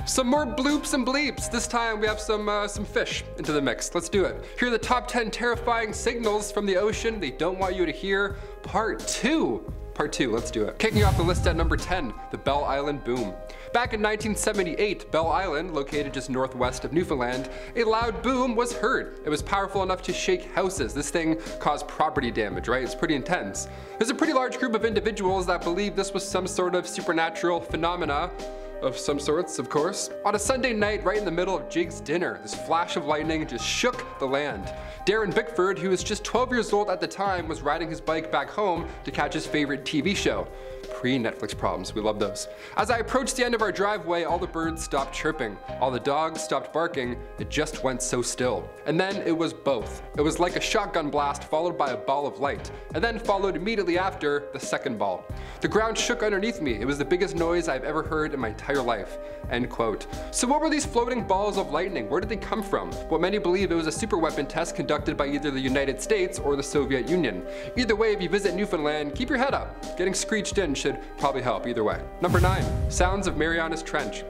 Some more bloops and bleeps. This time we have some fish into the mix. Let's do it. Here are the top 10 terrifying signals from the ocean they don't want you to hear. Part 2. Part 2, let's do it. Kicking off the list at number 10, the Bell Island boom. Back in 1978, Bell Island, located just northwest of Newfoundland, a loud boom was heard. It was powerful enough to shake houses. This thing caused property damage, right? It's pretty intense. There's a pretty large group of individuals that believe this was some sort of supernatural phenomena, of some sorts, of course. On a Sunday night, right in the middle of Jig's dinner, this flash of lightning just shook the land. Darren Bickford, who was just 12 years old at the time, was riding his bike back home to catch his favorite TV show. Pre-Netflix problems, we love those. As I approached the end of our driveway, all the birds stopped chirping. All the dogs stopped barking. It just went so still. And then it was both. It was like a shotgun blast followed by a ball of light, and then followed immediately after the second ball. The ground shook underneath me. It was the biggest noise I've ever heard in my entire life. End quote. So what were these floating balls of lightning? Where did they come from? Well, many believe it was a super weapon test conducted by either the United States or the Soviet Union. Either way, if you visit Newfoundland, keep your head up. Getting screeched in should probably help either way. Number 9, sounds of Marianas Trench.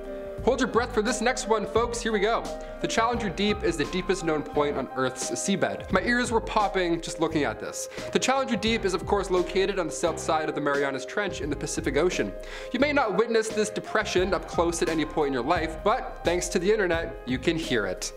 Hold your breath for this next one, folks. Here we go. The Challenger Deep is the deepest known point on Earth's seabed. My ears were popping just looking at this. The Challenger Deep is of course located on the south side of the Marianas Trench in the Pacific Ocean. You may not witness this depression up close at any point in your life, but thanks to the internet, you can hear it.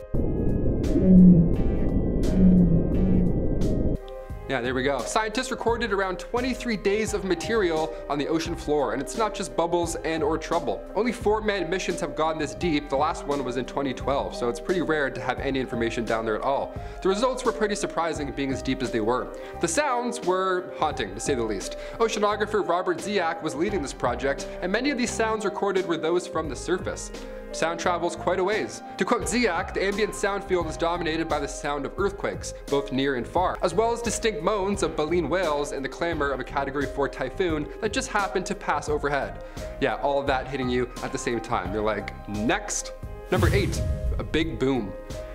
Yeah, there we go. Scientists recorded around 23 days of material on the ocean floor, and it's not just bubbles and or trouble. Only 4 manned missions have gone this deep. The last one was in 2012, so it's pretty rare to have any information down there at all. The results were pretty surprising, being as deep as they were. The sounds were haunting, to say the least. Oceanographer Robert Ziak was leading this project, and many of these sounds recorded were those from the surface. Sound travels quite a ways. To quote Ziak, the ambient sound field is dominated by the sound of earthquakes, both near and far, as well as distinct moans of baleen whales and the clamor of a Category 4 typhoon that just happened to pass overhead. Yeah, all of that hitting you at the same time. You're like, next. Number 8, a big boom.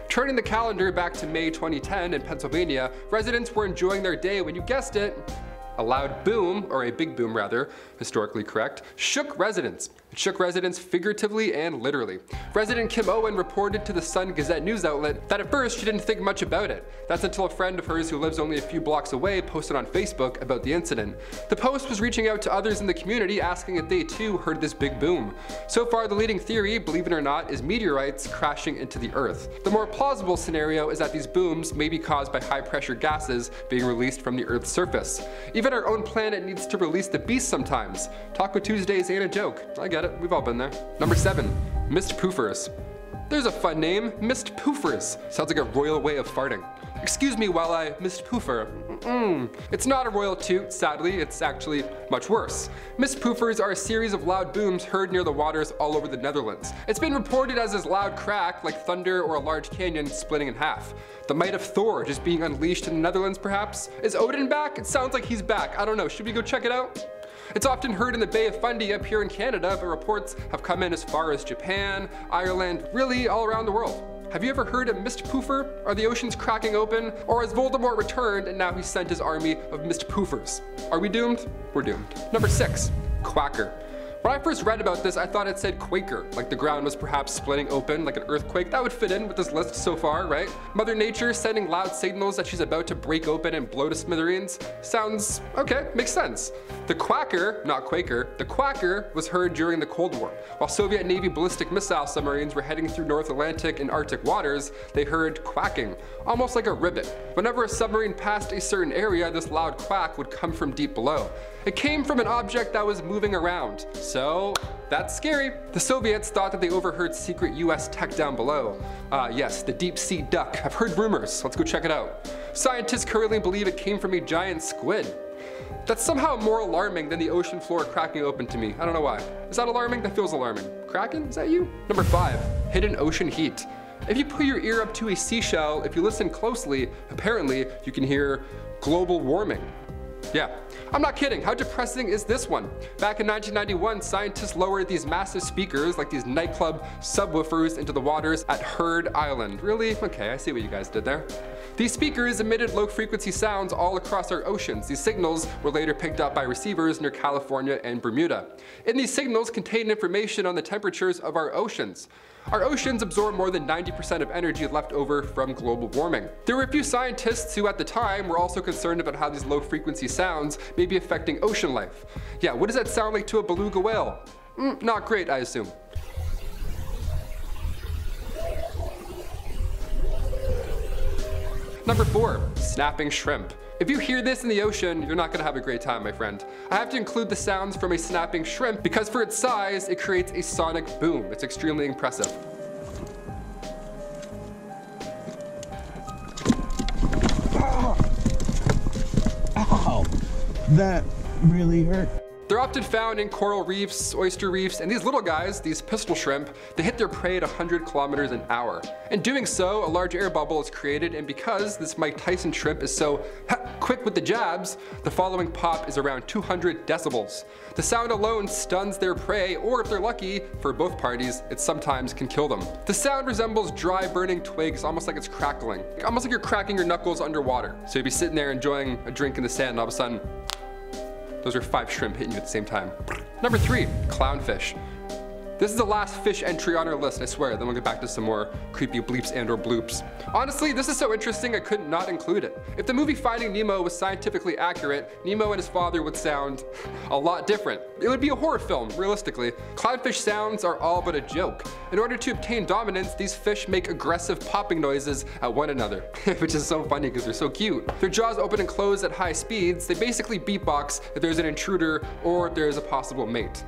Turning the calendar back to May 2010 in Pennsylvania, residents were enjoying their day when you guessed it, a loud boom, or a big boom rather, historically correct, shook residents. It shook residents figuratively and literally. Resident Kim Owen reported to the Sun Gazette news outlet that at first she didn't think much about it. That's until a friend of hers who lives only a few blocks away posted on Facebook about the incident. The post was reaching out to others in the community asking if they too heard this big boom. So far the leading theory, believe it or not, is meteorites crashing into the Earth. The more plausible scenario is that these booms may be caused by high pressure gases being released from the Earth's surface. Even our own planet needs to release the beast sometimes. Taco Tuesdays ain't a joke. I get it, we've all been there. Number 7, Mistpouffers. There's a fun name, Mistpouffers. Sounds like a royal way of farting. Excuse me while I Mistpouffer. It's not a royal toot, sadly, it's actually much worse. Mistpouffers are a series of loud booms heard near the waters all over the Netherlands. It's been reported as this loud crack, like thunder or a large canyon splitting in half. The might of Thor just being unleashed in the Netherlands, perhaps? Is Odin back? It sounds like he's back. I don't know, should we go check it out? It's often heard in the Bay of Fundy up here in Canada, but reports have come in as far as Japan, Ireland, really all around the world. Have you ever heard a Mistpouffer? Are the oceans cracking open? Or has Voldemort returned and now he's sent his army of Mistpouffers? Are we doomed? We're doomed. Number 6, Quacker. When I first read about this, I thought it said Quaker, like the ground was perhaps splitting open like an earthquake. That would fit in with this list so far, right? Mother Nature sending loud signals that she's about to break open and blow to smithereens. Sounds okay, makes sense. The Quacker, not Quaker, the Quacker was heard during the Cold War. While Soviet Navy ballistic missile submarines were heading through North Atlantic and Arctic waters, they heard quacking, almost like a ribbit. Whenever a submarine passed a certain area, this loud quack would come from deep below. It came from an object that was moving around. So that's scary. The Soviets thought that they overheard secret US tech down below. Yes, the deep sea duck. I've heard rumors. Let's go check it out. Scientists currently believe it came from a giant squid. That's somehow more alarming than the ocean floor cracking open to me. I don't know why. Is that alarming? That feels alarming. Kraken? Is that you? Number 5, hidden ocean heat. If you put your ear up to a seashell, if you listen closely, apparently you can hear global warming. Yeah, I'm not kidding. How depressing is this one? Back in 1991, scientists lowered these massive speakers, like these nightclub subwoofers, into the waters at Heard Island. Really? Okay, I see what you guys did there. These speakers emitted low-frequency sounds all across our oceans. These signals were later picked up by receivers near California and Bermuda. And these signals contained information on the temperatures of our oceans. Our oceans absorb more than 90% of energy left over from global warming. There were a few scientists who at the time were also concerned about how these low-frequency sounds may be affecting ocean life. Yeah, what does that sound like to a beluga whale? Not great, I assume. Number 4, snapping shrimp. If you hear this in the ocean, you're not gonna have a great time, my friend. I have to include the sounds from a snapping shrimp because for its size, it creates a sonic boom. It's extremely impressive. Ow, that really hurt. They're often found in coral reefs, oyster reefs, and these little guys, these pistol shrimp, they hit their prey at 100 kilometers an hour. In doing so, a large air bubble is created, and because this Mike Tyson shrimp is so quick with the jabs, the following pop is around 200 decibels. The sound alone stuns their prey, or if they're lucky, for both parties, it sometimes can kill them. The sound resembles dry burning twigs, almost like it's crackling. Almost like you're cracking your knuckles underwater. So you'd be sitting there enjoying a drink in the sand, and all of a sudden, those are 5 shrimp hitting you at the same time. Number 3, clownfish. This is the last fish entry on our list, I swear, then we'll get back to some more creepy bleeps and or bloops. Honestly, this is so interesting I could not include it. If the movie Finding Nemo was scientifically accurate, Nemo and his father would sound a lot different. It would be a horror film, realistically. Clownfish sounds are all but a joke. In order to obtain dominance, these fish make aggressive popping noises at one another, which is so funny because they're so cute. Their jaws open and close at high speeds. They basically beatbox if there's an intruder or if there's a possible mate.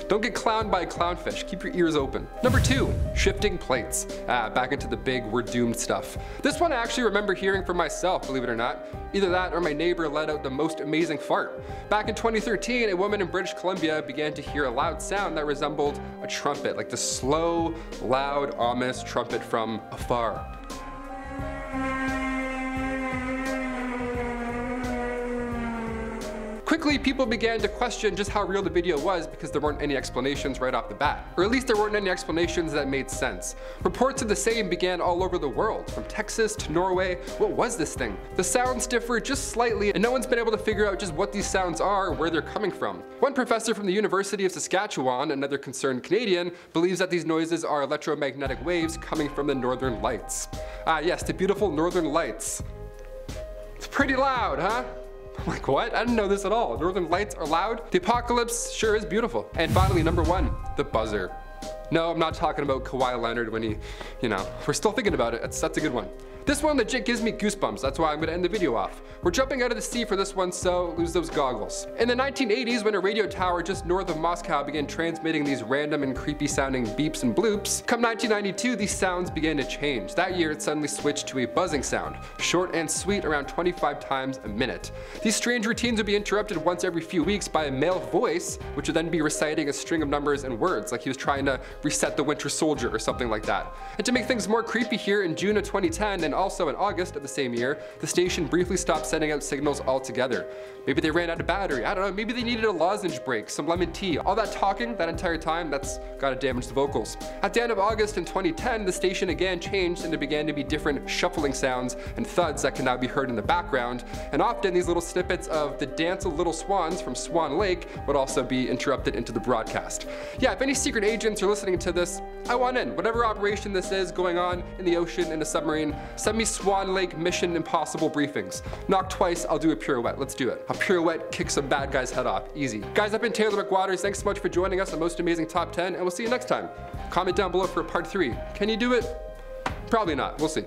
Don't get clowned by a clownfish, keep your ears open. Number 2, shifting plates. Back into the big we're doomed stuff. This one I actually remember hearing for myself, believe it or not. Either that or my neighbor let out the most amazing fart. Back in 2013, a woman in British Columbia began to hear a loud sound that resembled a trumpet, like the slow, loud, ominous trumpet from afar. Quickly, people began to question just how real the video was because there weren't any explanations right off the bat. Or at least there weren't any explanations that made sense. Reports of the same began all over the world, from Texas to Norway. What was this thing? The sounds differ just slightly, and no one's been able to figure out just what these sounds are or where they're coming from. One professor from the University of Saskatchewan, another concerned Canadian, believes that these noises are electromagnetic waves coming from the Northern Lights. Ah yes, the beautiful Northern Lights. It's pretty loud, huh? Like what? I didn't know this at all. Northern Lights are loud? The apocalypse sure is beautiful. And finally, number 1, the buzzer. No, I'm not talking about Kawhi Leonard when he, we're still thinking about it. That's a good one. This one legit gives me goosebumps. That's why I'm gonna end the video off. We're jumping out of the sea for this one, so lose those goggles. In the 1980s, when a radio tower just north of Moscow began transmitting these random and creepy sounding beeps and bloops, come 1992, these sounds began to change. That year, it suddenly switched to a buzzing sound, short and sweet, around 25 times a minute. These strange routines would be interrupted once every few weeks by a male voice, which would then be reciting a string of numbers and words, like he was trying to reset the Winter Soldier or something like that. And to make things more creepy here, in June of 2010, and also in August of the same year, the station briefly stopped sending out signals altogether. Maybe they ran out of battery, I don't know, maybe they needed a lozenge break, some lemon tea. All that talking that entire time, that's gotta damage the vocals. At the end of August in 2010, the station again changed and there began to be different shuffling sounds and thuds that can now be heard in the background. And often these little snippets of the dance of little swans from Swan Lake would also be interrupted into the broadcast. Yeah, if any secret agents are listening to this, I want in. Whatever operation this is going on in the ocean, in a submarine, send me Swan Lake Mission Impossible briefings. Knock twice, I'll do a pirouette. Let's do it. A pirouette, kick some bad guy's head off. Easy. Guys, I've been Taylor McWaters. Thanks so much for joining us on Most Amazing Top 10, and we'll see you next time. Comment down below for a part 3. Can you do it? Probably not. We'll see.